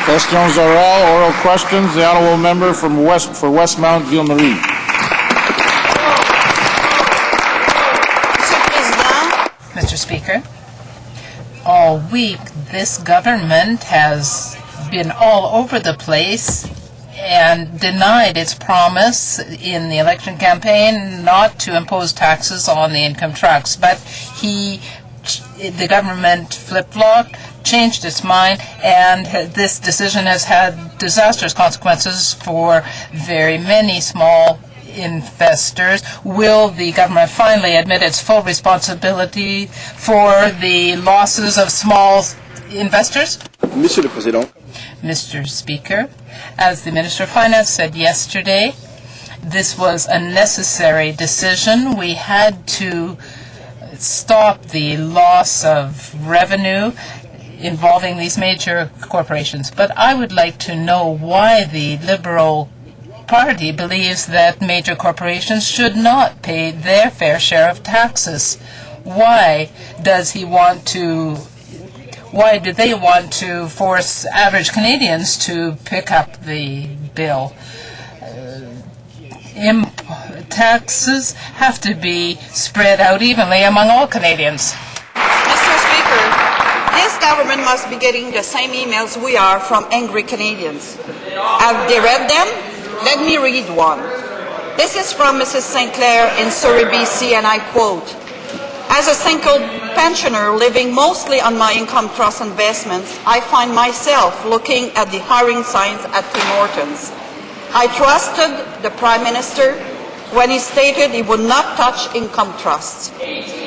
Questions oral questions. The honourable member for Westmount Ville-Marie. Mr. Speaker, all week this government has been all over the place and denied its promise in the election campaign not to impose taxes on the income trucks. But the government flip-flopped, changed its mind, and this decision has had disastrous consequences for very many small investors. Will the government finally admit its full responsibility for the losses of small investors? Monsieur le Président. Mr. Speaker, as the Minister of Finance said yesterday, this was a necessary decision. We had to stop the loss of revenue involving these major corporations. But I would like to know why the Liberal Party believes that major corporations should not pay their fair share of taxes. Why do they want to force average Canadians to pick up the bill? Taxes have to be spread out evenly among all Canadians. Mr. Speaker, this government must be getting the same emails we are from angry Canadians. Have they read them? Let me read one. This is from Mrs. St. Clair in Surrey, BC, and I quote, "As a single pensioner living mostly on my income trust investments, I find myself looking at the hiring signs at Tim Hortons. I trusted the Prime Minister when he stated he would not touch income trusts.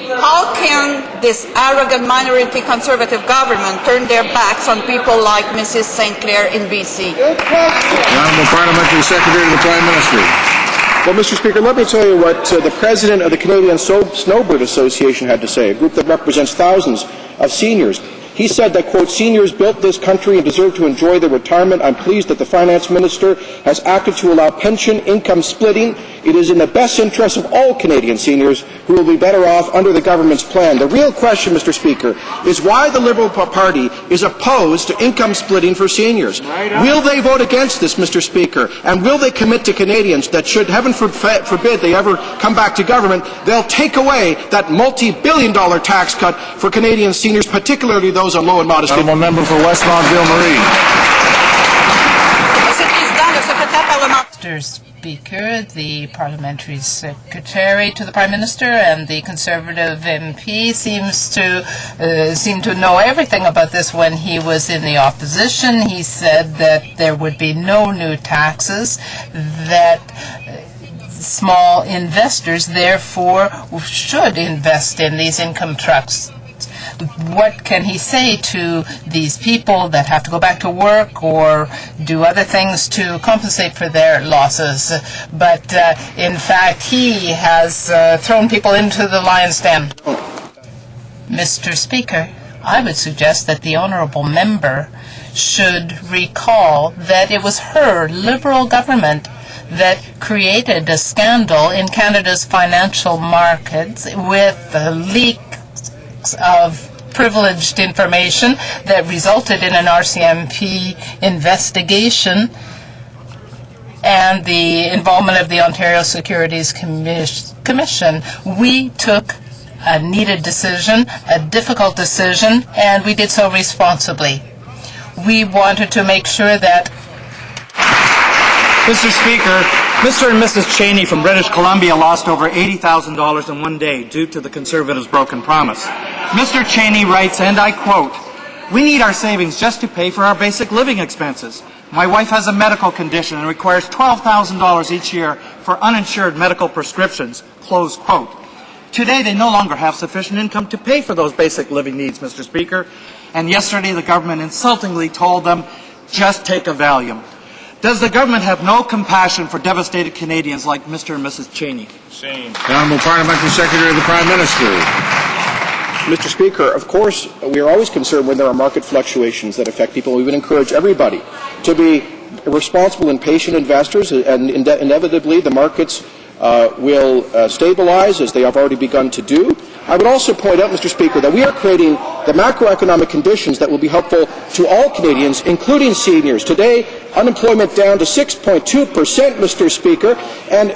How can this arrogant minority Conservative government turn their backs on people like Mrs. St. Clair in BC? The Honourable Parliamentary Secretary to the Prime Minister. Well, Mr. Speaker, let me tell you what the President of the Canadian Snowbird Association had to say, a group that represents thousands of seniors. He said that, quote, "Seniors built this country and deserve to enjoy their retirement. I'm pleased that the Finance Minister has acted to allow pension income splitting. It is in the best interest of all Canadian seniors who will be better off under the government's plan." The real question, Mr. Speaker, is why the Liberal Party is opposed to income splitting for seniors. Will they vote against this, Mr. Speaker? And will they commit to Canadians that should, heaven forbid, they ever come back to government, they'll take away that multi-billion-dollar tax cut for Canadian seniors, particularly those on low and modest income? Honourable member for Westmount Ville-Marie. Mr. Speaker, the Parliamentary Secretary to the Prime Minister and the Conservative MP seem to know everything about this. When he was in the opposition, he said that there would be no new taxes, that small investors therefore should invest in these income trusts. What can he say to these people that have to go back to work or do other things to compensate for their losses? But in fact, he has thrown people into the lion's den. Mr. Speaker, I would suggest that the honourable member should recall that it was her Liberal government that created a scandal in Canada's financial markets with leaks of privileged information that resulted in an RCMP investigation and the involvement of the Ontario Securities Commission. We took a needed decision, a difficult decision, and we did so responsibly. We wanted to make sure that... Mr. Speaker, Mr. and Mrs. Cheney from British Columbia lost over $80,000 in one day due to the Conservatives' broken promise. Mr. Cheney writes, and I quote, "We need our savings just to pay for our basic living expenses. My wife has a medical condition and requires $12,000 each year for uninsured medical prescriptions," close quote. Today, they no longer have sufficient income to pay for those basic living needs, Mr. Speaker. And yesterday, the government insultingly told them, just take a Valium. Does the government have no compassion for devastated Canadians like Mr. and Mrs. Cheney? The Honourable Parliamentary Secretary to the Prime Minister. Mr. Speaker, of course, we are always concerned when there are market fluctuations that affect people. We would encourage everybody to be responsible and patient investors, and inevitably the markets will stabilize, as they have already begun to do. I would also point out, Mr. Speaker, that we are creating the macroeconomic conditions that will be helpful to all Canadians, including seniors. Today, unemployment down to 6.2%, Mr. Speaker, and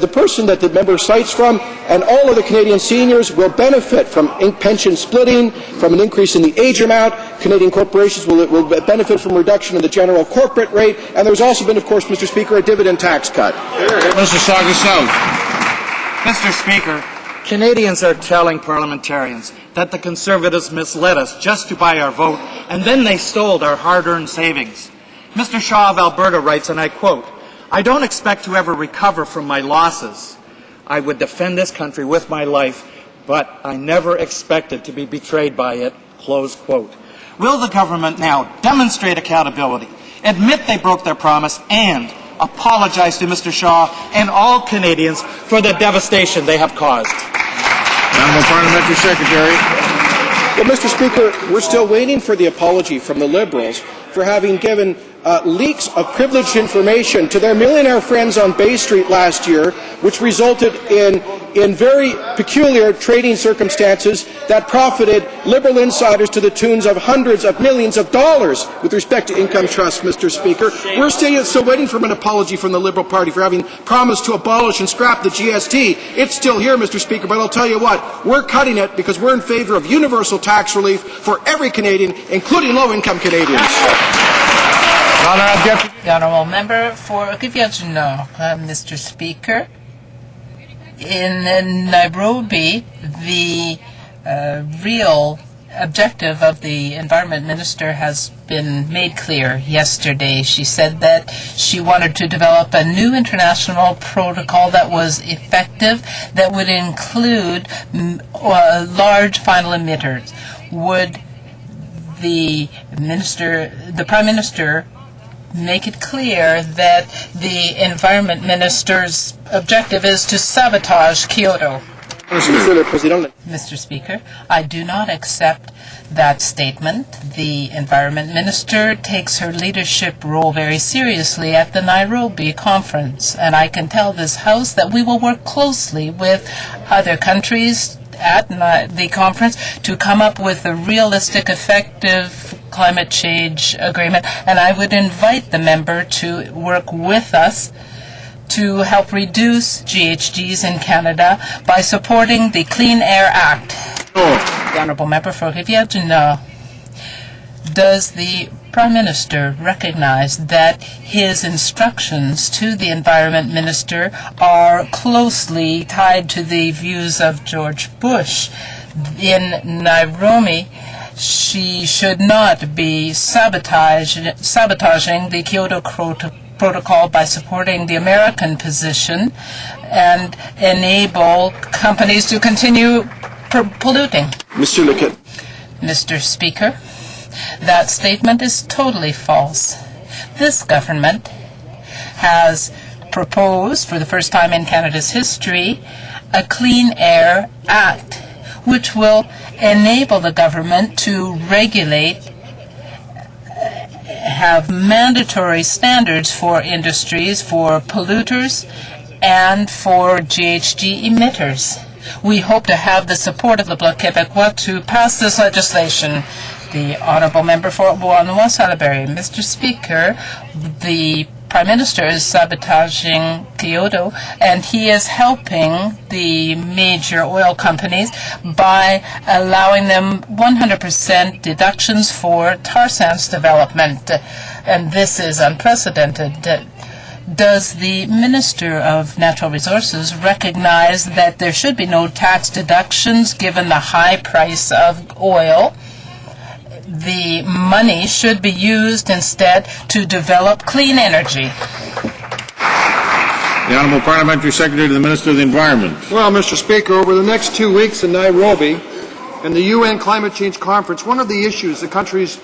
the person that the member cites from and all of the Canadian seniors will benefit from pension splitting, from an increase in the age amount. Canadian corporations will benefit from reduction in the general corporate rate, and there's also been, of course, Mr. Speaker, a dividend tax cut. Mr. Saugus South. Mr. Speaker, Canadians are telling parliamentarians that the Conservatives misled us just to buy our vote, and then they stole our hard-earned savings. Mr. Shaw of Alberta writes, and I quote, "I don't expect to ever recover from my losses. I would defend this country with my life, but I never expected to be betrayed by it," close quote. Will the government now demonstrate accountability, admit they broke their promise, and apologize to Mr. Shaw and all Canadians for the devastation they have caused? Honourable Parliamentary Secretary. Well, Mr. Speaker, we're still waiting for the apology from the Liberals for having given leaks of privileged information to their millionaire friends on Bay Street last year, which resulted in very peculiar trading circumstances that profited Liberal insiders to the tunes of hundreds of millions of dollars with respect to income trusts, Mr. Speaker. We're still waiting for an apology from the Liberal Party for having promised to abolish and scrap the GST. It's still here, Mr. Speaker, but I'll tell you what, we're cutting it because we're in favour of universal tax relief for every Canadian, including low-income Canadians. The Honourable Member for Rivière-du-Nord, Mr. Speaker. In Nairobi, the real objective of the Environment Minister has been made clear yesterday. She said that she wanted to develop a new international protocol that was effective, that would include large final emitters. Would the Prime Minister make it clear that the Environment Minister's objective is to sabotage Kyoto? Mr. Speaker, I do not accept that statement. The Environment Minister takes her leadership role very seriously at the Nairobi conference, and I can tell this House that we will work closely with other countries at the conference to come up with a realistic, effective climate change agreement, and I would invite the member to work with us to help reduce GHGs in Canada by supporting the Clean Air Act. The Honourable Member for Rivière-du-Nord. Does the Prime Minister recognize that his instructions to the Environment Minister are closely tied to the views of George Bush? In Nairobi, she should not be sabotaging the Kyoto Protocol by supporting the American position and enable companies to continue polluting. Mr. Speaker, that statement is totally false. This government has proposed, for the first time in Canada's history, a Clean Air Act, which will enable the government to regulate, have mandatory standards for industries, for polluters, and for GHG emitters. We hope to have the support of the Bloc Québécois to pass this legislation. The Honourable Member for Beauharnois-Salaberry. Mr. Speaker, the Prime Minister is sabotaging Kyoto, and he is helping the major oil companies by allowing them 100% deductions for tar sands development. And this is unprecedented. Does the Minister of Natural Resources recognize that there should be no tax deductions given the high price of oil? The money should be used instead to develop clean energy. The Honourable Parliamentary Secretary to the Minister of the Environment. Well, Mr. Speaker, over the next 2 weeks in Nairobi and the UN Climate Change Conference, one of the issues the countries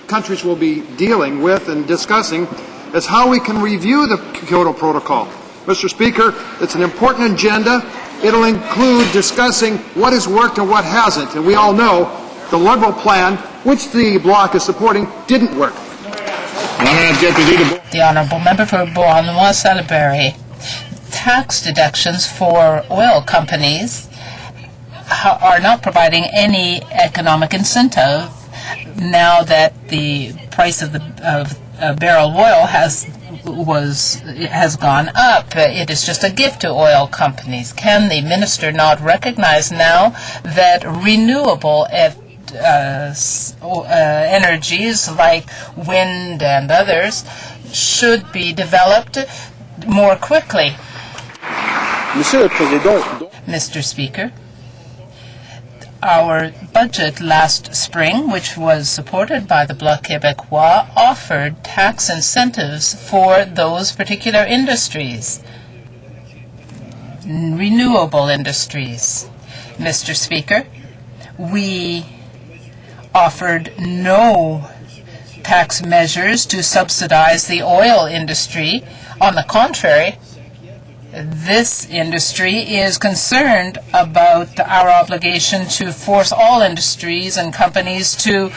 will be dealing with and discussing is how we can review the Kyoto Protocol. Mr. Speaker, it's an important agenda. It'll include discussing what has worked and what hasn't. And we all know the Liberal plan, which the Bloc is supporting, didn't work. The Honourable Member for Beauharnois-Salaberry. Tax deductions for oil companies are not providing any economic incentive now that the price of a barrel of oil has gone up. It is just a gift to oil companies. Can the minister not recognize now that renewable energies like wind and others should be developed more quickly? Mr. Speaker, our budget last spring, which was supported by the Bloc Québécois, offered tax incentives for those particular industries, renewable industries. Mr. Speaker, we offered no tax measures to subsidize the oil industry. On the contrary, this industry is concerned about our obligation to force all industries and companies to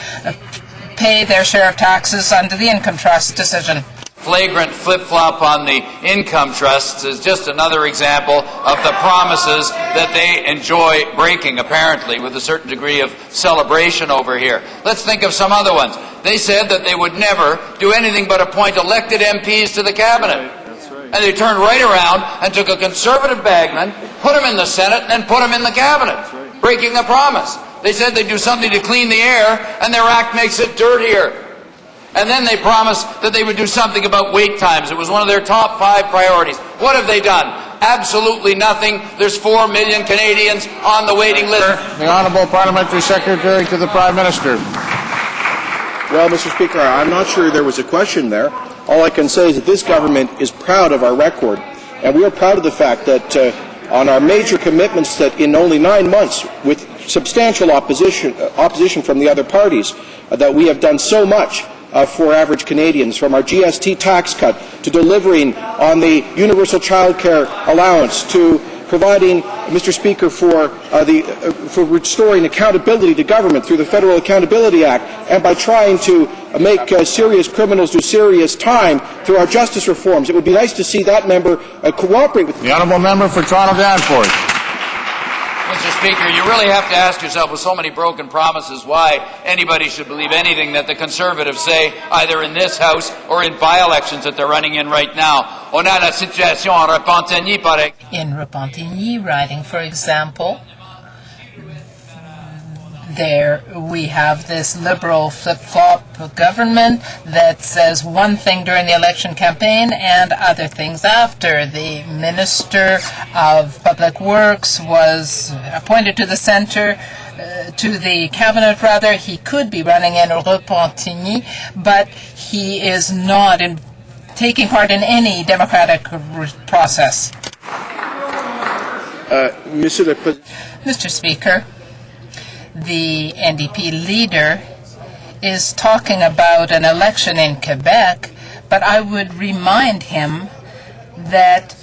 pay their share of taxes under the income trust decision. Flagrant flip-flop on the income trusts is just another example of the promises that they enjoy breaking, apparently, with a certain degree of celebration over here. Let's think of some other ones. They said that they would never do anything but appoint elected MPs to the cabinet. And they turned right around and took a conservative bagman, put him in the Senate, and put him in the cabinet, breaking a promise. They said they'd do something to clean the air, and their act makes it dirtier. And then they promised that they would do something about wait times. It was one of their top 5 priorities. What have they done? Absolutely nothing. There's 4 million Canadians on the waiting list. The Honourable Parliamentary Secretary to the Prime Minister. Well, Mr. Speaker, I'm not sure there was a question there. All I can say is that this government is proud of our record, and we are proud of the fact that on our major commitments that in only 9 months, with substantial opposition from the other parties, that we have done so much for average Canadians, from our GST tax cut to delivering on the universal child care allowance to providing, Mr. Speaker, for restoring accountability to government through the Federal Accountability Act, and by trying to make serious criminals do serious time through our justice reforms. It would be nice to see that member cooperate with the honourable member for Toronto Danforth. Mr. Speaker, you really have to ask yourself, with so many broken promises, why anybody should believe anything that the Conservatives say, either in this House or in by-elections that they're running in right now. On a la situation en Repentigny, par exemple. In Repentigny riding, for example, there we have this liberal flip-flop government that says one thing during the election campaign and other things after. The Minister of Public Works was appointed to the centre, to the cabinet rather. He could be running in Repentigny, but he is not taking part in any democratic process. Mr. Speaker, the NDP leader is talking about an election in Quebec, but I would remind him that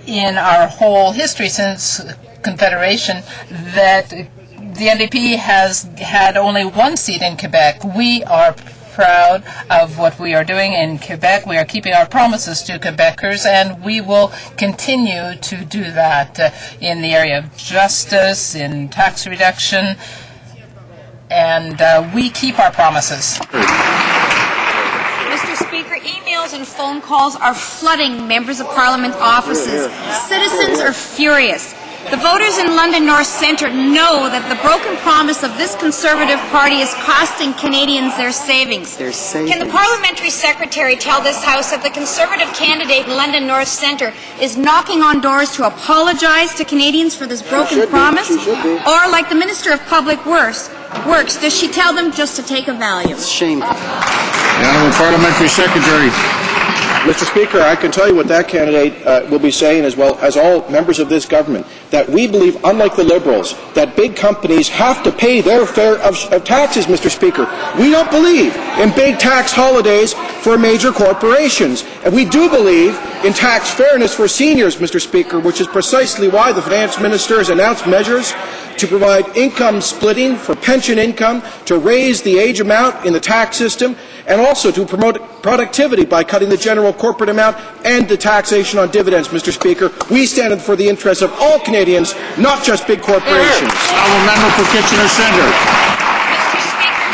in our whole history since Confederation, that the NDP has had only 1 seat in Quebec. We are proud of what we are doing in Quebec. We are keeping our promises to Quebecers, and we will continue to do that in the area of justice, in tax reduction, and we keep our promises. Mr. Speaker, emails and phone calls are flooding members of Parliament offices. Citizens are furious. The voters in London North Centre know that the broken promise of this Conservative Party is costing Canadians their savings. Can the Parliamentary Secretary tell this House that the Conservative candidate in London North Centre is knocking on doors to apologise to Canadians for this broken promise? Or, like the Minister of Public Works, does she tell them just to take a value? It's shameful. The Honourable Parliamentary Secretary. Mr. Speaker, I can tell you what that candidate will be saying, as well as all members of this government, that we believe, unlike the Liberals, that big companies have to pay their share of taxes, Mr. Speaker. We don't believe in big tax holidays for major corporations. And we do believe in tax fairness for seniors, Mr. Speaker, which is precisely why the Finance Minister has announced measures to provide income splitting for pension income, to raise the age amount in the tax system, and also to promote productivity by cutting the general corporate amount and the taxation on dividends, Mr. Speaker. We stand for the interests of all Canadians, not just big corporations. Honourable member for Kitchener-Centre. Mr. Speaker,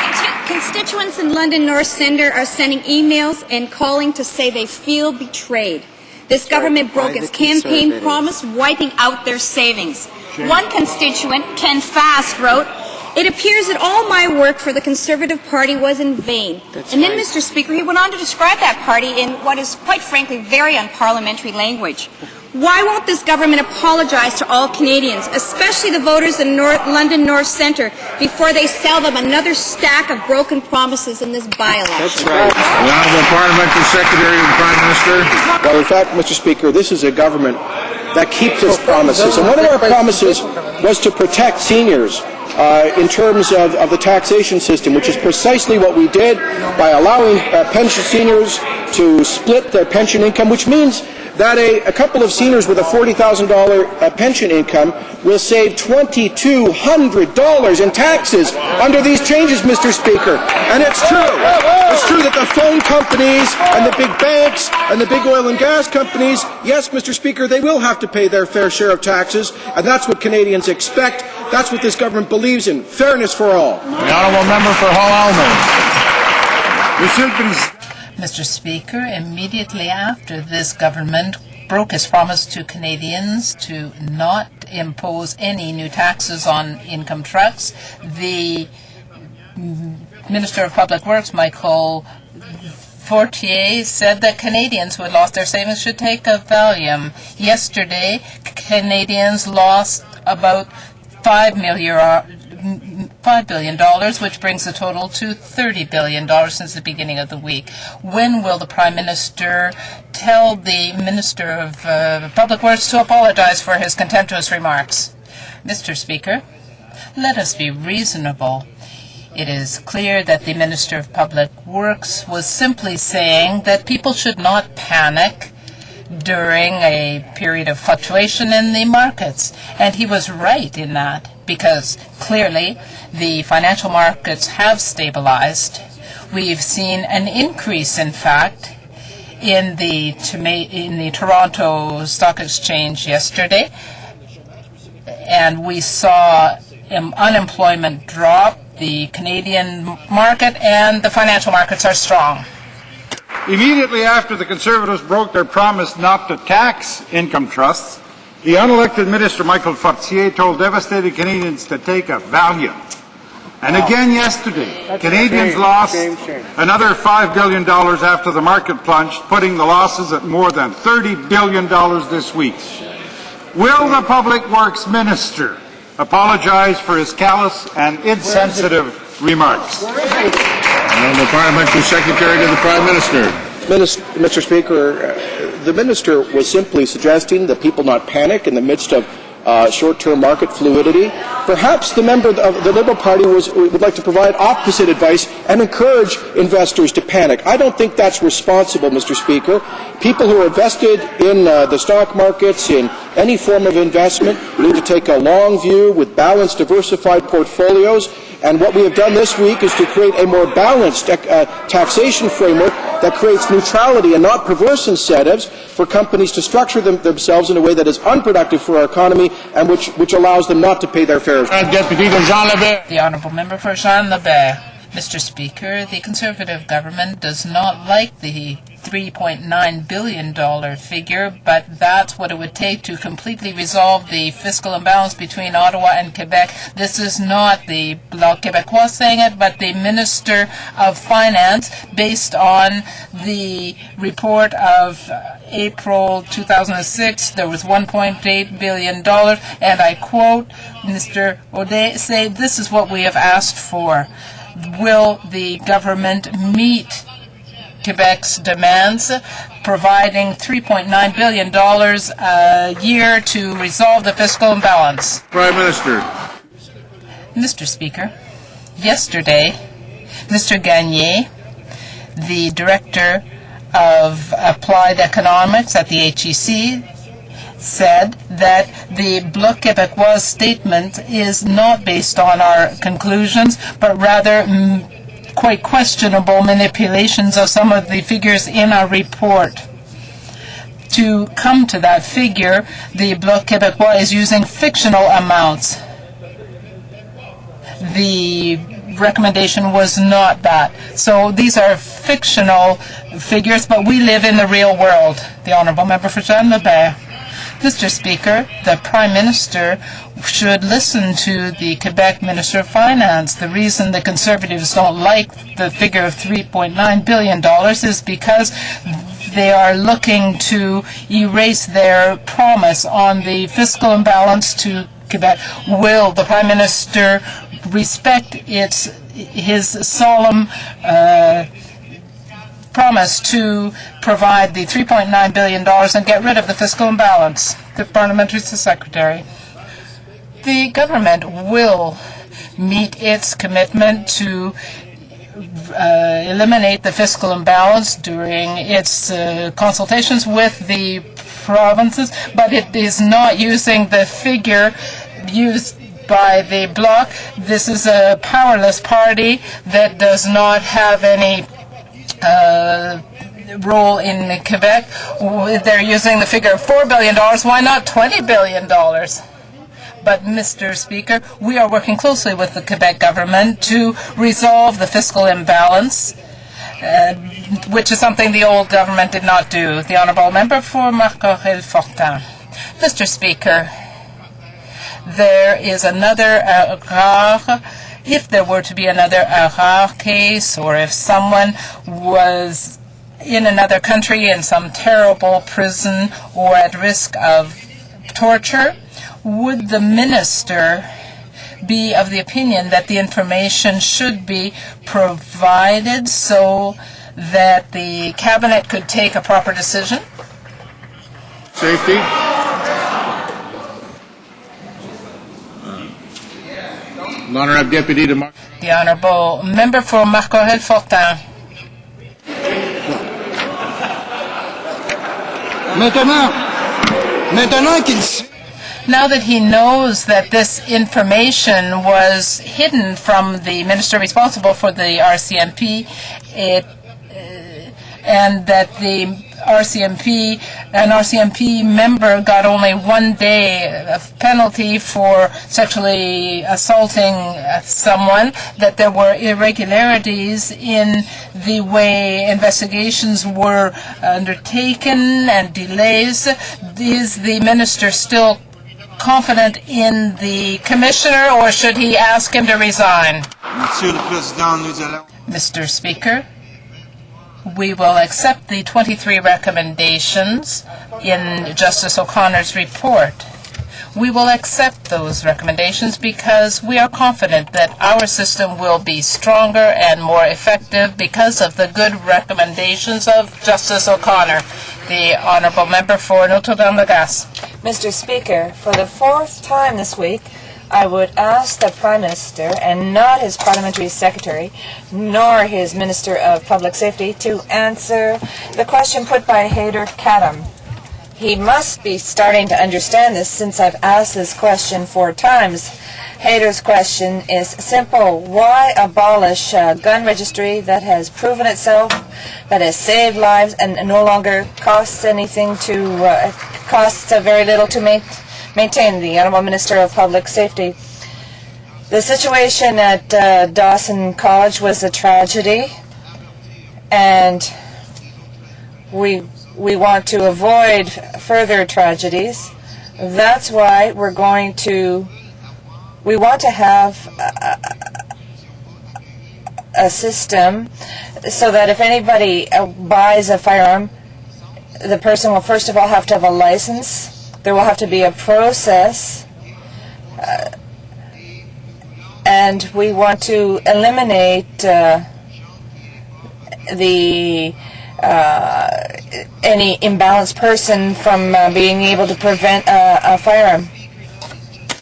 constituents in London North Centre are sending emails and calling to say they feel betrayed. This government broke its campaign promise, wiping out their savings. One constituent, Ken Fast, wrote, "It appears that all my work for the Conservative Party was in vain." And then, Mr. Speaker, he went on to describe that party in what is, quite frankly, very unparliamentary language. Why won't this government apologize to all Canadians, especially the voters in London North Centre, before they sell them another stack of broken promises in this by-election? That's right. The Honourable Parliamentary Secretary to the Prime Minister. Well, in fact, Mr. Speaker, this is a government that keeps its promises. And one of our promises was to protect seniors in terms of the taxation system, which is precisely what we did by allowing pension seniors to split their pension income, which means that a couple of seniors with a $40,000 pension income will save $2,200 in taxes under these changes, Mr. Speaker. And it's true. It's true that the phone companies and the big banks and the big oil and gas companies, yes, Mr. Speaker, they will have to pay their fair share of taxes, and that's what Canadians expect. That's what this government believes in, fairness for all. The Honourable member for Hull-Alma. Mr. Speaker, immediately after this government broke its promise to Canadians to not impose any new taxes on income trucks, the Minister of Public Works, Michael Fortier, said that Canadians who had lost their savings should take a Valium. Yesterday, Canadians lost about $5 billion, which brings the total to $30 billion since the beginning of the week. When will the Prime Minister tell the Minister of Public Works to apologize for his contemptuous remarks? Mr. Speaker, let us be reasonable. It is clear that the Minister of Public Works was simply saying that people should not panic during a period of fluctuation in the markets. And he was right in that, because clearly the financial markets have stabilized. We've seen an increase, in fact, in the Toronto Stock Exchange yesterday, and we saw unemployment drop, the Canadian market, and the financial markets are strong. Immediately after the Conservatives broke their promise not to tax income trusts, the unelected Minister Michael Fortier told devastated Canadians to take a Valium. And again yesterday, Canadians lost another $5 billion after the market plunged, putting the losses at more than $30 billion this week. Will the Public Works Minister apologize for his callous and insensitive remarks? The Parliamentary Secretary to the Prime Minister. Mr. Speaker, the Minister was simply suggesting that people not panic in the midst of short-term market fluidity. Perhaps the member of the Liberal Party would like to provide opposite advice and encourage investors to panic. I don't think that's responsible, Mr. Speaker. People who are invested in the stock markets, in any form of investment, need to take a long view with balanced, diversified portfolios. And what we have done this week is to create a more balanced taxation framework that creates neutrality and not perverse incentives for companies to structure themselves in a way that is unproductive for our economy and which allows them not to pay their fair. The Honourable Member for Jean-Lebert. Mr. Speaker, the Conservative government does not like the $3.9 billion figure, but that's what it would take to completely resolve the fiscal imbalance between Ottawa and Quebec. This is not the Bloc Québécois saying it, but the Minister of Finance, based on the report of April 2006, there was $1.8 billion, and I quote Mr. Audet say, "This is what we have asked for." Will the government meet Quebec's demands, providing $3.9 billion a year to resolve the fiscal imbalance? Prime Minister. Mr. Speaker, yesterday, Mr. Gagné, the Director of Applied Economics at the HEC said that the Bloc Québécois statement is not based on our conclusions, but rather quite questionable manipulations of some of the figures in our report. To come to that figure, the Bloc Québécois is using fictional amounts. The recommendation was not that. So these are fictional figures, but we live in the real world. The Honourable Member for Jean Lebert. Mr. Speaker, the Prime Minister should listen to the Quebec Minister of Finance. The reason the Conservatives don't like the figure of $3.9 billion is because they are looking to erase their promise on the fiscal imbalance to Quebec. Will the Prime Minister respect his solemn promise to provide the $3.9 billion and get rid of the fiscal imbalance? The Parliamentary Secretary. The government will meet its commitment to eliminate the fiscal imbalance during its consultations with the provinces, but it is not using the figure used by the Bloc. This is a powerless party that does not have any role in Quebec. They're using the figure of $4 billion. Why not $20 billion? But, Mr. Speaker, we are working closely with the Quebec government to resolve the fiscal imbalance, which is something the old government did not do. The Honourable Member for Marc-Aurèle-Fortin. Mr. Speaker, there is another erreur. If there were to be another erreur case, or if someone was in another country in some terrible prison or at risk of torture, would the minister be of the opinion that the information should be provided so that the cabinet could take a proper decision? Safety. Honourable Deputy de Marc. The Honourable Member for Marc-Aurèle-Fortin. Now that he knows that this information was hidden from the minister responsible for the RCMP, and that the RCMP member got only 1 day of penalty for sexually assaulting someone, that there were irregularities in the way investigations were undertaken and delays. Is the minister still confident in the commissioner, or should he ask him to resign? Mr. Speaker, we will accept the 23 recommendations in Justice O'Connor's report. We will accept those recommendations because we are confident that our system will be stronger and more effective because of the good recommendations of Justice O'Connor. The Honourable Member for Notre-Dame-de-Grâce. Mr. Speaker, for the 4th time this week, I would ask the Prime Minister, and not his Parliamentary Secretary, nor his Minister of Public Safety, to answer the question put by Haider Kadam. He must be starting to understand this since I've asked this question 4 times. Haider's question is simple. Why abolish a gun registry that has proven itself, that has saved lives, and no longer costs anything to, costs very little to maintain? The Honourable Minister of Public Safety. The situation at Dawson College was a tragedy, and we want to avoid further tragedies. That's why we want to have a system so that if anybody buys a firearm, the person will first of all have to have a license. There will have to be a process, and we want to eliminate any imbalanced person from being able to prevent a firearm.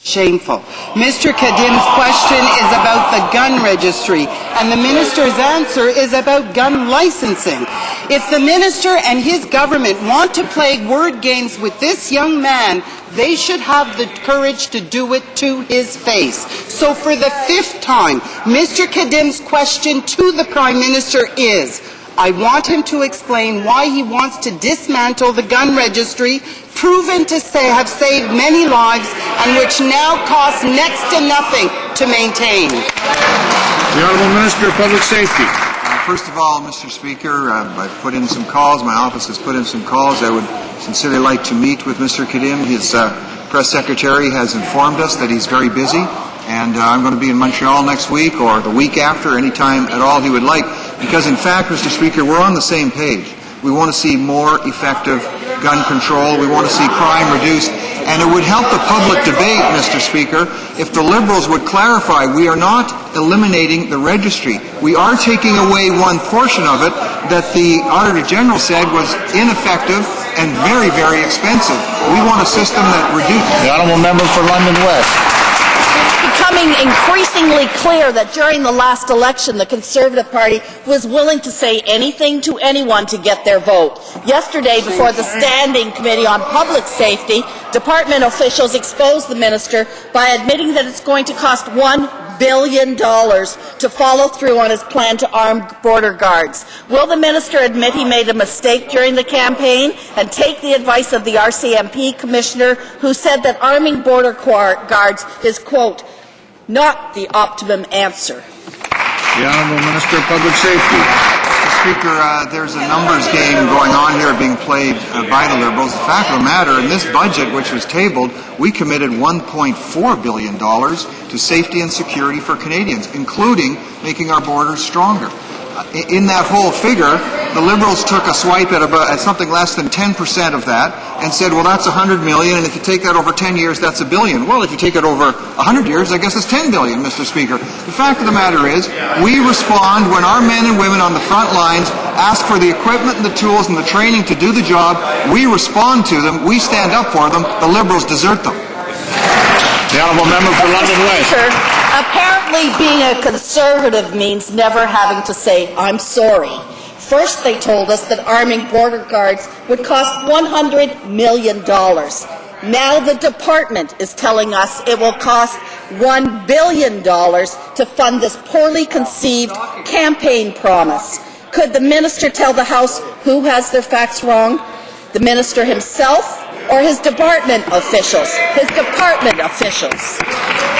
Shameful. Mr. Kadim's question is about the gun registry, and the minister's answer is about gun licensing. If the minister and his government want to play word games with this young man, they should have the courage to do it to his face. So for the 5th time, Mr. Kadim's question to the Prime Minister is, I want him to explain why he wants to dismantle the gun registry, proven to have saved many lives and which now costs next to nothing to maintain. The Honourable Minister of Public Safety. First of all, Mr. Speaker, I've put in some calls. My office has put in some calls. I would sincerely like to meet with Mr. Kadim. His press secretary has informed us that he's very busy, and I'm going to be in Montreal next week or the week after, any time at all he would like, because in fact, Mr. Speaker, we're on the same page. We want to see more effective gun control. We want to see crime reduced. And it would help the public debate, Mr. Speaker, if the Liberals would clarify we are not eliminating the registry. We are taking away one portion of it that the Auditor General said was ineffective and very, very expensive. We want a system that reduces. The Honourable Member for London West. It's becoming increasingly clear that during the last election, the Conservative Party was willing to say anything to anyone to get their vote. Yesterday, before the Standing Committee on Public Safety, department officials exposed the minister by admitting that it's going to cost $1 billion to follow through on his plan to arm border guards. Will the minister admit he made a mistake during the campaign and take the advice of the RCMP commissioner who said that arming border guards is, quote, not the optimum answer? The Honourable Minister of Public Safety. Speaker, there's a numbers game going on here being played by the Liberals. The fact of the matter, in this budget which was tabled, we committed $1.4 billion to safety and security for Canadians, including making our borders stronger. In that whole figure, the Liberals took a swipe at something less than 10% of that and said, well, that's $100 million, and if you take that over 10 years, that's $1 billion. Well, if you take it over 100 years, I guess it's $10 billion, Mr. Speaker. The fact of the matter is, we respond when our men and women on the front lines ask for the equipment and the tools and the training to do the job. We respond to them. We stand up for them. The Liberals desert them. The Honourable Member for London West. Apparently being a Conservative means never having to say, I'm sorry. First they told us that arming border guards would cost $100 million. Now the department is telling us it will cost $1 billion to fund this poorly conceived campaign promise. Could the minister tell the House who has their facts wrong? The minister himself or his department officials? His department officials.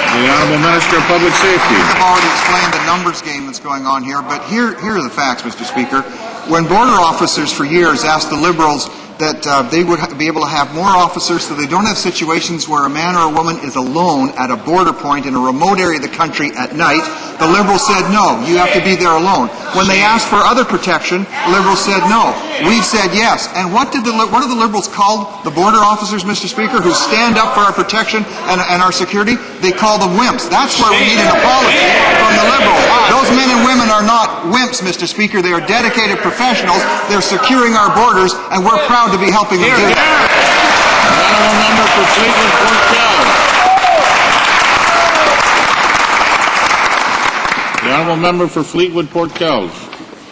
The Honourable Minister of Public Safety. I've already explained the numbers game that's going on here, but here are the facts, Mr. Speaker. When border officers for years asked the Liberals that they would be able to have more officers so they don't have situations where a man or a woman is alone at a border point in a remote area of the country at night, the Liberals said no, you have to be there alone. When they asked for other protection, the Liberals said no. We've said yes. And what do the Liberals call the border officers, Mr. Speaker, who stand up for our protection and our security? They call them wimps. That's where we need an apology from the Liberals. Those men and women are not wimps, Mr. Speaker. They are dedicated professionals. They're securing our borders, and we're proud to be helping them do that. The Honourable Member for Fleetwood Port Cowes. The Honourable Member for Fleetwood Port Cowes.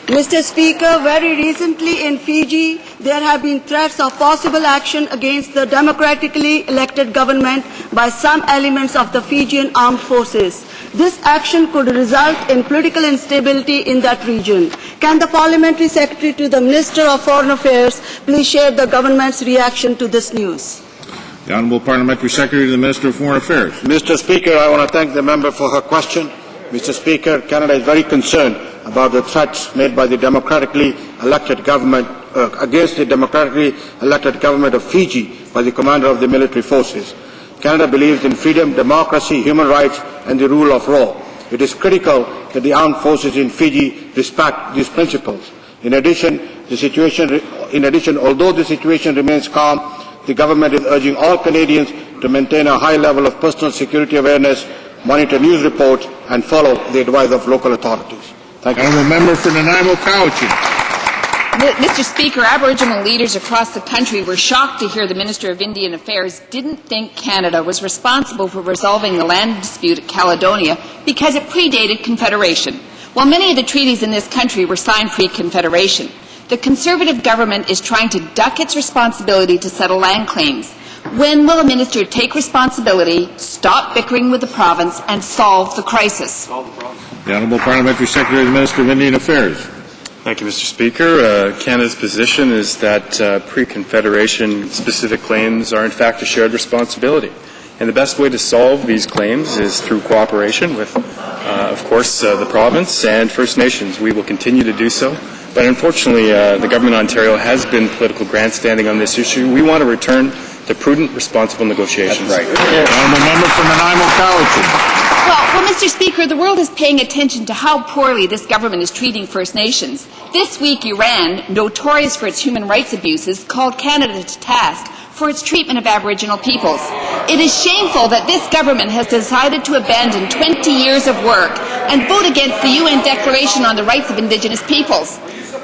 Mr. Speaker, very recently in Fiji, there have been threats of possible action against the democratically elected government by some elements of the Fijian armed forces. This action could result in political instability in that region. Can the Parliamentary Secretary to the Minister of Foreign Affairs please share the government's reaction to this news? The Honourable Parliamentary Secretary to the Minister of Foreign Affairs. Mr. Speaker, I want to thank the member for her question. Mr. Speaker, Canada is very concerned about the threats made by the democratically elected government against the democratically elected government of Fiji by the commander of the military forces. Canada believes in freedom, democracy, human rights, and the rule of law. It is critical that the armed forces in Fiji respect these principles. In addition, although the situation remains calm, the government is urging all Canadians to maintain a high level of personal security awareness, monitor news reports, and follow the advice of local authorities. Thank you. Honourable Member for Nanaimo Cowichan. Mr. Speaker, Aboriginal leaders across the country were shocked to hear the Minister of Indian Affairs didn't think Canada was responsible for resolving the land dispute at Caledonia because it predated Confederation. While many of the treaties in this country were signed pre-Confederation, The Conservative government is trying to duck its responsibility to settle land claims. When will the minister take responsibility, stop bickering with the province, and solve the crisis? The Honourable Parliamentary Secretary of the Minister of Indian Affairs. Thank you, Mr. Speaker. Canada's position is that pre-Confederation specific claims are in fact a shared responsibility. And the best way to solve these claims is through cooperation with, of course, the province and First Nations. We will continue to do so. But unfortunately, the Government of Ontario has been political grandstanding on this issue. We want to return to prudent, responsible negotiations. That's right. Honourable Member from Nanaimo Cowichan. Well, Mr. Speaker, the world is paying attention to how poorly this government is treating First Nations. This week, Iran, notorious for its human rights abuses, called Canada to task for its treatment of Aboriginal peoples. It is shameful that this government has decided to abandon 20 years of work and vote against the UN Declaration on the Rights of Indigenous Peoples.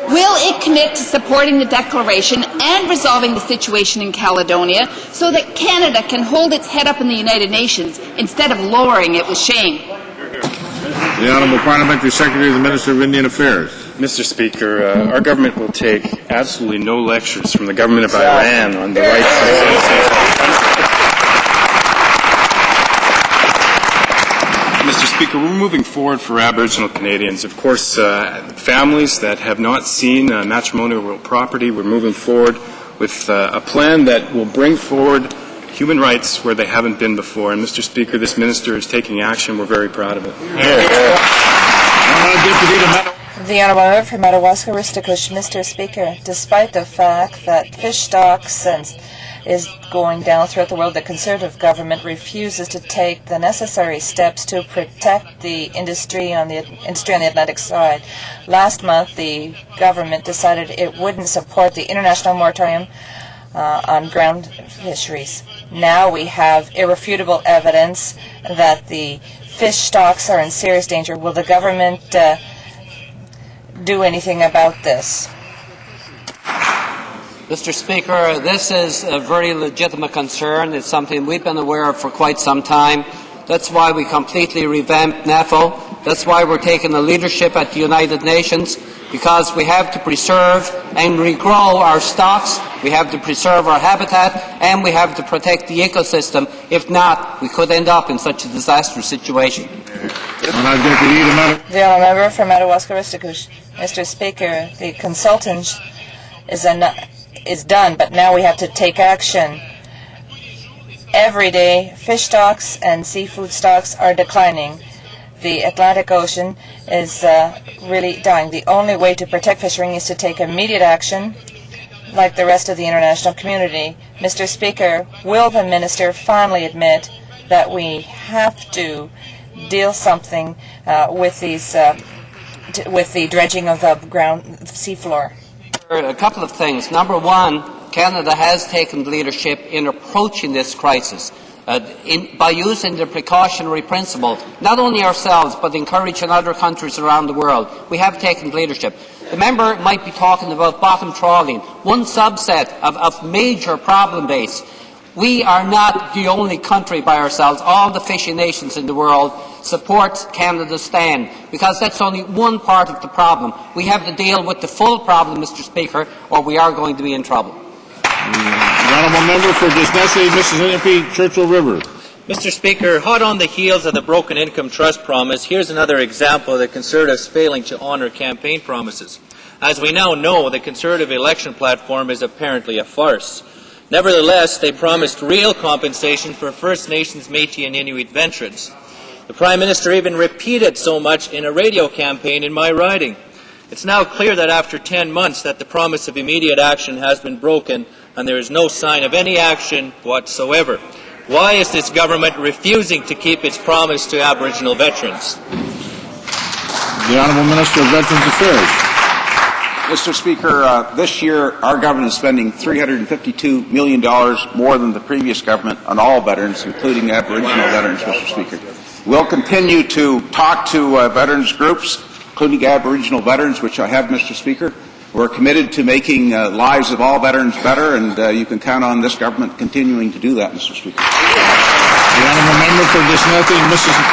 Will it commit to supporting the Declaration and resolving the situation in Caledonia so that Canada can hold its head up in the United Nations instead of lowering it with shame? The Honourable Parliamentary Secretary of the Minister of Indian Affairs. Mr. Speaker, our government will take absolutely no lectures from the government of Iran on the rights of Mr. Speaker, we're moving forward for Aboriginal Canadians. Of course, families that have not seen matrimonial property, we're moving forward with a plan that will bring forward human rights where they haven't been before. And, Mr. Speaker, this minister is taking action. We're very proud of it. The Honourable Member for Madawaska-Ristikouche. Mr. Speaker, despite the fact that fish stocks is going down throughout the world, the Conservative government refuses to take the necessary steps to protect the industry on the Atlantic side. Last month, the government decided it wouldn't support the international moratorium on ground fisheries. Now we have irrefutable evidence that the fish stocks are in serious danger. Will the government do anything about this? Mr. Speaker, this is a very legitimate concern. It's something we've been aware of for quite some time. That's why we completely revamped NAFO. That's why we're taking the leadership at the United Nations, because we have to preserve and regrow our stocks, we have to preserve our habitat, and we have to protect the ecosystem. If not, we could end up in such a disastrous situation. The Honourable Member for Madawaska-Ristikouche. Mr. Speaker, the consultant is done, but now we have to take action. Every day, fish stocks and seafood stocks are declining. The Atlantic Ocean is really dying. The only way to protect fishing is to take immediate action, like the rest of the international community. Mr. Speaker, will the minister finally admit that we have to deal something with these, with the dredging of the ground seafloor? A couple of things. Number one, Canada has taken leadership in approaching this crisis by using the precautionary principle, not only ourselves, but encouraging other countries around the world. We have taken leadership. The member might be talking about bottom trawling, one subset of major problem base. We are not the only country by ourselves. All the fishing nations in the world support Canada's stand, because that's only one part of the problem. We have to deal with the full problem, Mr. Speaker, or we are going to be in trouble. The Honourable Member for Disnessy, Mississippi, Churchill River. Mr. Speaker, hot on the heels of the broken income trust promise, here's another example of the Conservatives failing to honour campaign promises. As we now know, the Conservative election platform is apparently a farce. Nevertheless, they promised real compensation for First Nations, Métis and Inuit veterans. The Prime Minister even repeated so much in a radio campaign in my riding. It's now clear that after 10 months that the promise of immediate action has been broken and there is no sign of any action whatsoever. Why is this government refusing to keep its promise to Aboriginal veterans? The Honourable Minister of Veterans Affairs. Mr. Speaker, this year our government is spending $352 million more than the previous government on all veterans, including Aboriginal veterans, Mr. Speaker. We'll continue to talk to veterans groups, including Aboriginal veterans, which I have, Mr. Speaker. We're committed to making lives of all veterans better, and you can count on this government continuing to do that, Mr. Speaker. The Honourable Member for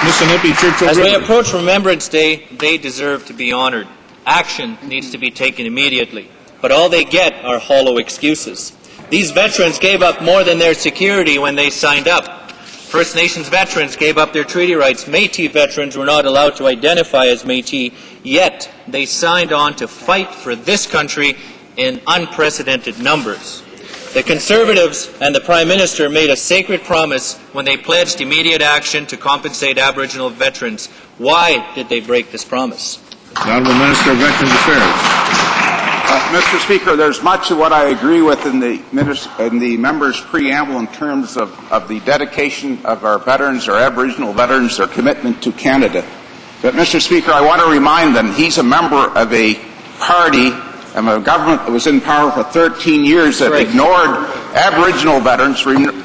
Mississippi, Churchill River. As we approach Remembrance Day, they deserve to be honoured. Action needs to be taken immediately. but all they get are hollow excuses. These veterans gave up more than their security when they signed up. First Nations veterans gave up their treaty rights. Métis veterans were not allowed to identify as Métis, yet they signed on to fight for this country in unprecedented numbers. The Conservatives and the Prime Minister made a sacred promise when they pledged immediate action to compensate Aboriginal veterans. Why did they break this promise? The Honourable Minister of Veterans Affairs. Mr. Speaker, there's much of what I agree with in the member's preamble in terms of the dedication of our veterans, our Aboriginal veterans, their commitment to Canada. But, Mr. Speaker, I want to remind them he's a member of a party and a government that was in power for 13 years that ignored Aboriginal veterans,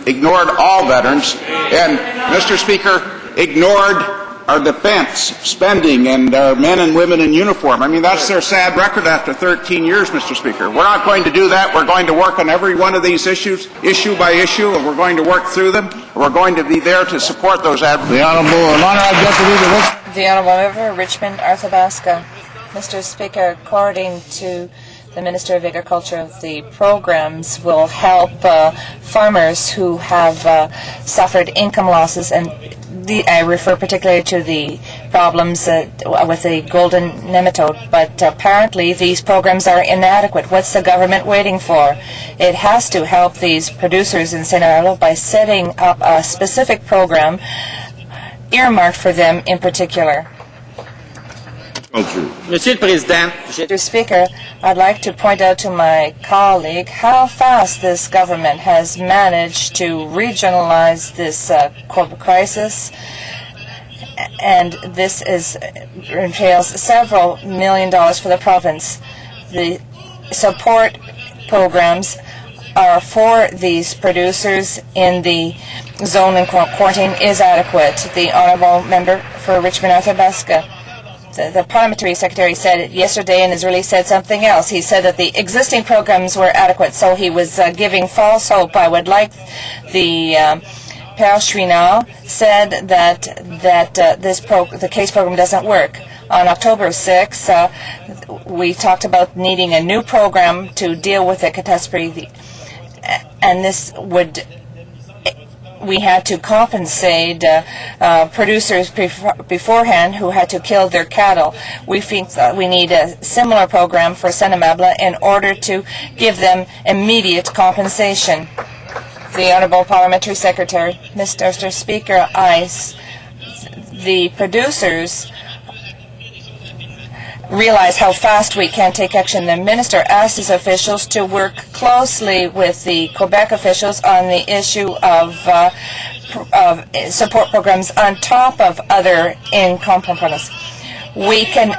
ignored all veterans, and, Mr. Speaker, ignored our defense spending and our men and women in uniform. I mean, that's their sad record after 13 years, Mr. Speaker. We're not going to do that. We're going to work on every one of these issues, issue by issue, and we're going to work through them. We're going to be there to support those advocates. The Honourable Member Richmond Arthabaska. Mr. Speaker, according to the Minister of Agriculture, the programs will help farmers who have suffered income losses, and I refer particularly to the problems with the golden nematode, but apparently these programs are inadequate. What's the government waiting for? It has to help these producers in St. Arlo by setting up a specific program earmarked for them in particular. Mr. Speaker, I'd like to point out to my colleague how fast this government has managed to regionalize this crisis, and this entails several $1 million for the province. The support programs are for these producers in the zone and quarantine is adequate. The Honourable Member for Richmond Arthabaska. The parliamentary secretary said it yesterday and has really said something else. He said that the existing programs were adequate, so he was giving false hope. I would like the Père Chouinard said that the CASE program doesn't work. On October 6, we talked about needing a new program to deal with the catastrophe, and this would. We had to compensate producers beforehand who had to kill their cattle. We think that we need a similar program for Senamabla in order to give them immediate compensation. The Honourable Parliamentary Secretary, Mr. Speaker, the producers realize how fast we can take action. The minister asked his officials to work closely with the Quebec officials on the issue of support programs on top of other income programs. We can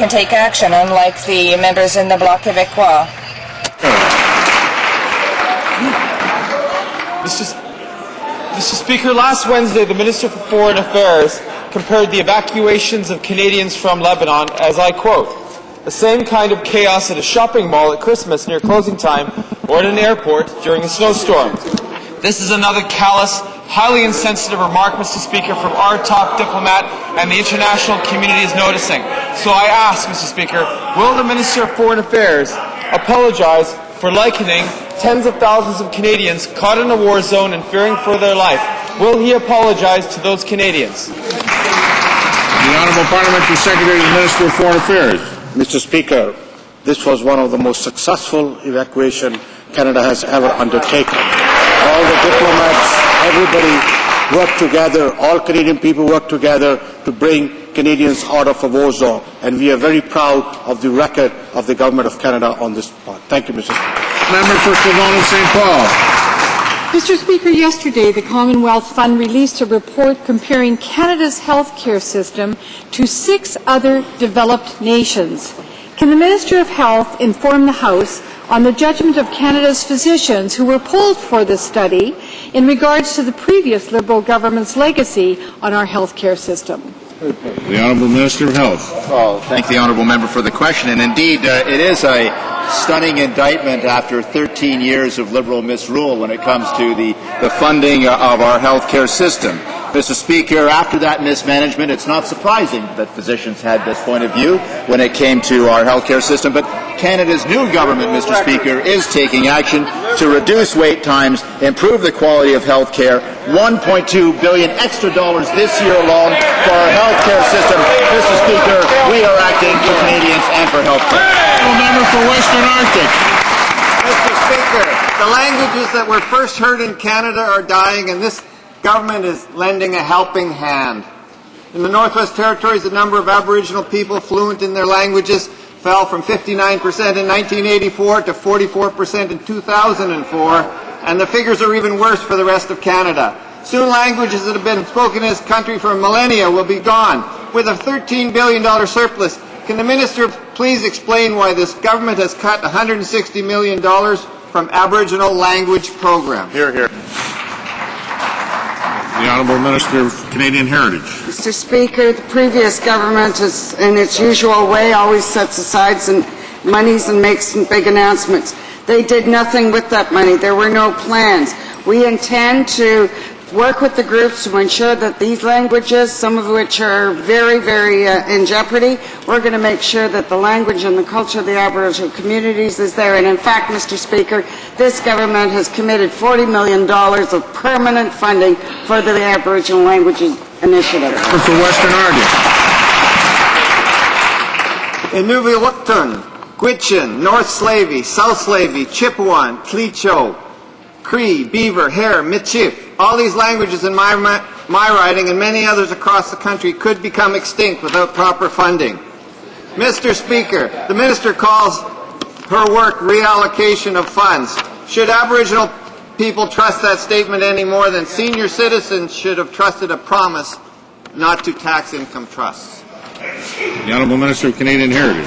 take action, unlike the members in the Bloc Québécois. Mr. Speaker, last Wednesday, the Minister for Foreign Affairs compared the evacuations of Canadians from Lebanon as, I quote, the same kind of chaos at a shopping mall at Christmas near closing time or at an airport during a snowstorm. This is another callous, highly insensitive remark, Mr. Speaker, from our top diplomat, and the international community is noticing. So I ask, Mr. Speaker, will the Minister of Foreign Affairs apologize for likening tens of thousands of Canadians caught in a war zone and fearing for their life? Will he apologize to those Canadians? The Honourable Parliamentary Secretary to the Minister of Foreign Affairs. Mr. Speaker, this was one of the most successful evacuations Canada has ever undertaken. All the diplomats, everybody worked together, all Canadian people worked together to bring Canadians out of a war zone, and we are very proud of the record of the Government of Canada on this part. Thank you, Mr. Speaker. Member for Sclavono St. Paul. Mr. Speaker, yesterday the Commonwealth Fund released a report comparing Canada's health care system to 6 other developed nations. Can the Minister of Health inform the House on the judgment of Canada's physicians who were polled for this study in regards to the previous Liberal government's legacy on our health care system? The Honourable Minister of Health. Well, thank the Honourable Member for the question. And indeed, it is a stunning indictment after 13 years of Liberal misrule when it comes to the funding of our health care system. Mr. Speaker, after that mismanagement, it's not surprising that physicians had this point of view when it came to our health care system. But Canada's new government, Mr. Speaker, is taking action to reduce wait times, improve the quality of health care, $1.2 billion extra dollars this year alone for our health care system. Mr. Speaker, we are acting for Canadians and for health care. Member for Western Arctic. Mr. Speaker, the languages that were first heard in Canada are dying, and this government is lending a helping hand. In the Northwest Territories, the number of Aboriginal people fluent in their languages fell from 59% in 1984 to 44% in 2004, and the figures are even worse for the rest of Canada. Soon languages that have been spoken in this country for millennia will be gone. With a $13 billion surplus, can the Minister please explain why this government has cut $160 million from Aboriginal language program? Hear, hear. The Honourable Minister of Canadian Heritage. Mr. Speaker, the previous government has, in its usual way, always sets aside some monies and makes some big announcements. They did nothing with that money. There were no plans. We intend to work with the groups to ensure that these languages, some of which are very, very in jeopardy, we're going to make sure that the language and the culture of the Aboriginal communities is there. And in fact, Mr. Speaker, this government has committed $40 million of permanent funding for the Aboriginal Languages Initiative. For Western Arctic. Inuvialuktun, Gwich'in, North Slavey, South Slavey, Chippewan, Tlicho, Cree, Beaver, Hare, Michif. All these languages in my riding and many others across the country could become extinct without proper funding. Mr. Speaker, the Minister calls her work reallocation of funds. Should Aboriginal people trust that statement any more than senior citizens should have trusted a promise not to tax income trusts? The Honourable Minister of Canadian Heritage.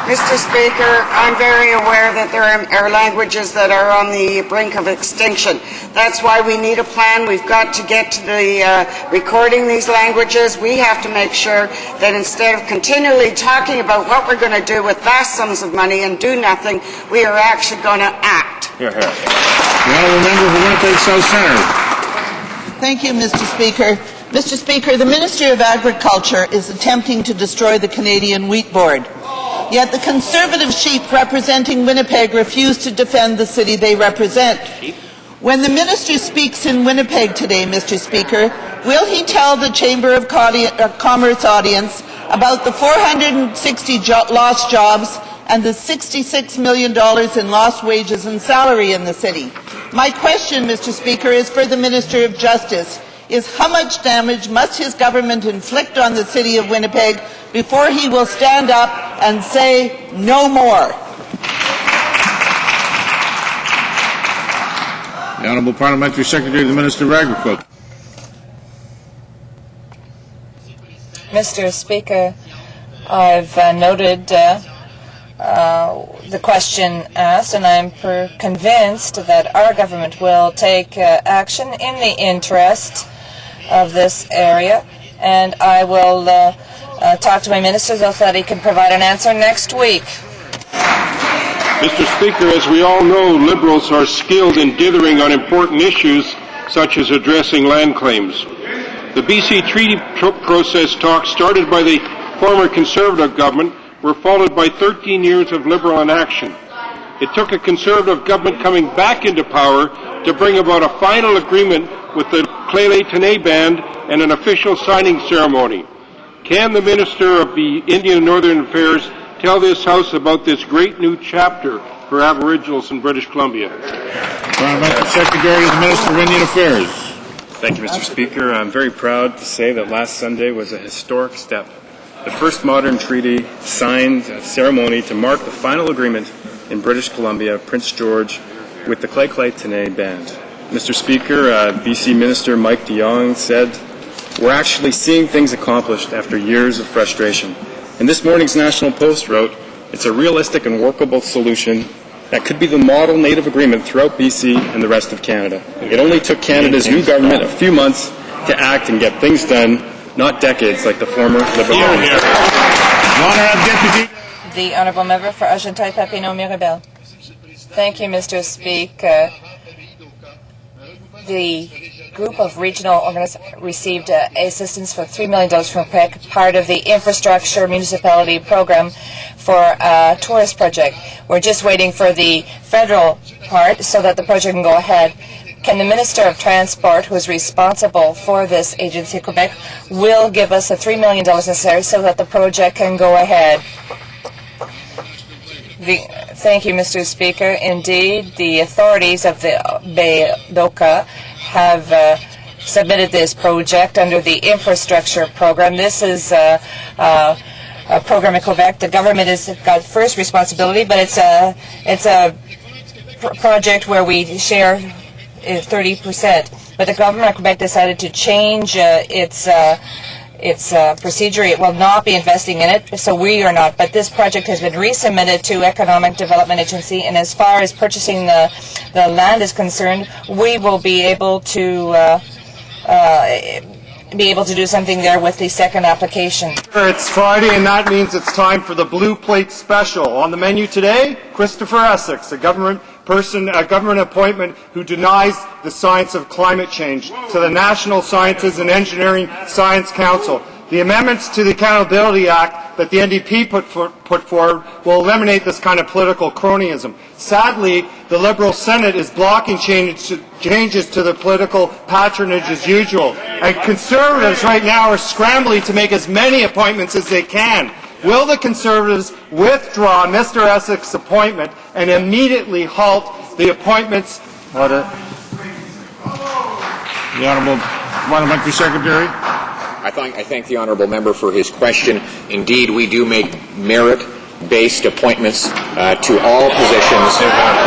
Mr. Speaker, I'm very aware that there are languages that are on the brink of extinction. That's why we need a plan. We've got to get to the recording these languages. We have to make sure that instead of continually talking about what we're going to do with vast sums of money and do nothing, we are actually going to act. Here, here. The Honourable Member for Winnipeg South Centre. Thank you, Mr. Speaker. Mr. Speaker, the Ministry of Agriculture is attempting to destroy the Canadian Wheat Board. Yet the Conservative sheep representing Winnipeg refuse to defend the city they represent. When the Minister speaks in Winnipeg today, Mr. Speaker, will he tell the Chamber of Commerce audience about the 460 lost jobs and the $66 million in lost wages and salary in the city? My question, Mr. Speaker, is for the Minister of Justice. Is how much damage must his government inflict on the city of Winnipeg before he will stand up and say no more? The Honourable Parliamentary Secretary to the Minister of Agriculture. Mr. Speaker, I've noted the question asked, and I'm convinced that our government will take action in the interest of this area, and I will talk to my minister so that he can provide an answer next week. Mr. Speaker, as we all know, Liberals are skilled in dithering on important issues such as addressing land claims. The BC treaty process talks started by the former Conservative government were followed by 13 years of Liberal inaction. It took a Conservative government coming back into power to bring about a final agreement with the Lheidli Band and an official signing ceremony. Can the Minister of the Indian and Northern Affairs tell this House about this great new chapter for Aboriginals in British Columbia? Parliamentary Secretary to the Minister of Indian Affairs. Thank you, Mr. Speaker. I'm very proud to say that last Sunday was a historic step. The first modern treaty signed a ceremony to mark the final agreement in British Columbia, Prince George, with the Lheidli Band. Mr. Speaker, BC Minister Mike de Jong said, "We're actually seeing things accomplished after years of frustration." And this morning's National Post wrote, "It's a realistic and workable solution that could be the model native agreement throughout BC and the rest of Canada. It only took Canada's new government a few months to act and get things done, not decades like the former Liberal government." The Honourable Member for Argenteuil-Papineau-Mirabel. Thank you, Mr. Speaker. The group of regional organizations received assistance for $3 million from PEC, part of the infrastructure municipality program for a tourist project. We're just waiting for the federal part so that the project can go ahead. Can the Minister of Transport, who is responsible for this agency in Quebec, will give us the $3 million necessary so that the project can go ahead? Thank you, Mr. Speaker. Indeed, the authorities of the Bay-Doka have submitted this project under the infrastructure program. This is a program in Quebec. The government has got first responsibility, but it's a project where we share 30%. But the government of Quebec decided to change its procedure. It will not be investing in it, so we are not. But this project has been resubmitted to Economic Development Agency, and as far as purchasing the land is concerned, we will be able to do something there with the second application. It's Friday, and that means it's time for the Blue Plate Special. On the menu today, Christopher Essex, a government appointment who denies the science of climate change to the National Sciences and Engineering Science Council. The amendments to the Accountability Act that the NDP put forward will eliminate this kind of political cronyism. Sadly, the Liberal Senate is blocking changes to the political patronage as usual, and Conservatives right now are scrambling to make as many appointments as they can. Will the Conservatives withdraw Mr. Essex's appointment and immediately halt the appointments? Order. The Honourable Parliamentary Secretary. I thank the honourable member for his question. Indeed, we do make merit-based appointments to all positions,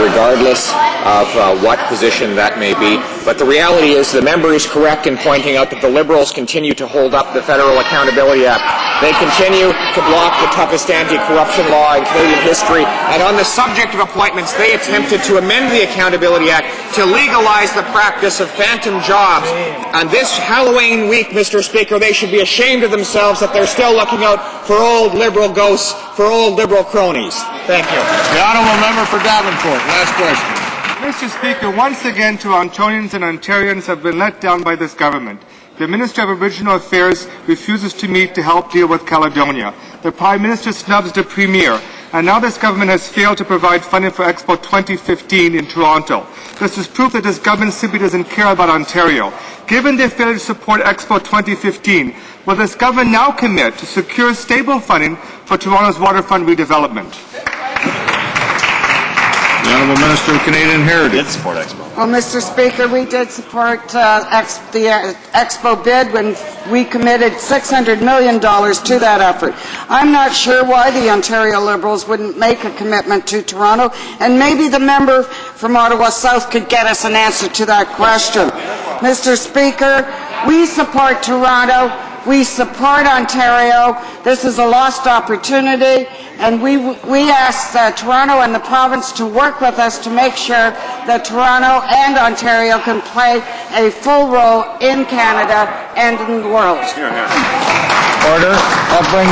regardless of what position that may be. But the reality is the member is correct in pointing out that the Liberals continue to hold up the Federal Accountability Act. They continue to block the toughest anti-corruption law in Canadian history. And on the subject of appointments, they attempted to amend the Accountability Act to legalize the practice of phantom jobs. On this Halloween week, Mr. Speaker, they should be ashamed of themselves that they're still looking out for old Liberal ghosts, for old Liberal cronies. Thank you. The honourable member for Davenport. Last question. Mr. Speaker, once again, Torontonians and Ontarians have been let down by this government. The Minister of Aboriginal Affairs refuses to meet to help deal with Caledonia. The Prime Minister snubs the Premier. And now this government has failed to provide funding for Expo 2015 in Toronto. This is proof that this government simply doesn't care about Ontario. Given their failure to support Expo 2015, will this government now commit to secure stable funding for Toronto's waterfront redevelopment? The Honourable Minister of Canadian Heritage. Did support Expo. Well, Mr. Speaker, we did support the Expo bid when we committed $600 million to that effort. I'm not sure why the Ontario Liberals wouldn't make a commitment to Toronto, and maybe the member from Ottawa South could get us an answer to that question. Mr. Speaker, we support Toronto. We support Ontario. This is a lost opportunity, and we ask Toronto and the province to work with us to make sure that Toronto and Ontario can play a full role in Canada and in the world. Order. That brings